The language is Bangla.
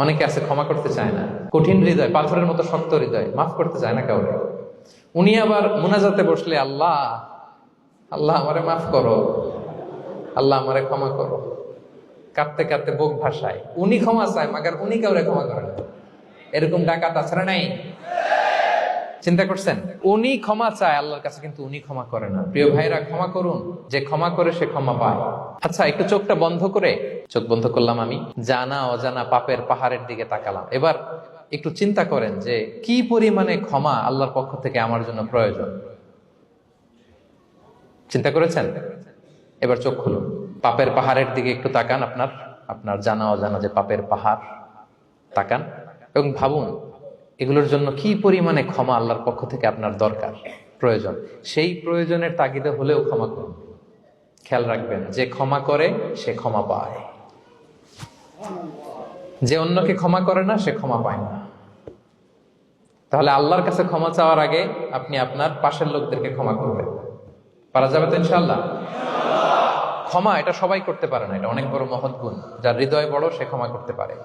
অনেকে আছে ক্ষমা করতে চায় না, কঠিন হৃদয়, পাথরের মতো শক্ত হৃদয়, মাফ করতে চায় না কাউরে। উনি আবার মুনাজাতে বসলে আল্লাহ আল্লাহ আমারে মাফ করো, আল্লাহ আমারে ক্ষমা করো, কাঁদতে কাঁদতে বুক ভাসায়। উনি ক্ষমা চায়, মাগার উনি কাউরে ক্ষমা করেন না। এরকম ডাকাত আছে না নাই? চিন্তা করছেন? উনি ক্ষমা চায় আল্লাহর কাছে, কিন্তু উনি ক্ষমা করে না। প্রিয় ভাইরা, ক্ষমা করুন। যে ক্ষমা করে সে ক্ষমা পায়। আচ্ছা, একটু চোখটা বন্ধ করে, চোখ বন্ধ করলাম আমি, জানা অজানা পাপের পাহাড়ের দিকে তাকালাম। এবার একটু চিন্তা করেন যে কি পরিমাণে ক্ষমা আল্লাহর পক্ষ থেকে আমার জন্য প্রয়োজন। চিন্তা করেছেন? এবার চোখ খুলুন, পাপের পাহাড়ের দিকে একটু তাকান। আপনার আপনার জানা অজানা যে পাপের পাহাড়, তাকান এবং ভাবুন এগুলোর জন্য কি পরিমাণে ক্ষমা আল্লাহর পক্ষ থেকে আপনার দরকার, প্রয়োজন। সেই প্রয়োজনের তাগিদে হলেও ক্ষমা করুন। খেয়াল রাখবেন, যে ক্ষমা করে সে ক্ষমা পায়, যে অন্যকে ক্ষমা করে না সে ক্ষমা পায় না। তাহলে আল্লাহর কাছে ক্ষমা চাওয়ার আগে আপনি আপনার পাশের লোকদেরকে ক্ষমা করবেন। পারা যাবে তো ইনশাআল্লাহ? ক্ষমা এটা সবাই করতে পারে না, এটা অনেক বড় মহৎ গুণ। যার হৃদয় বড় সে ক্ষমা করতে পারে।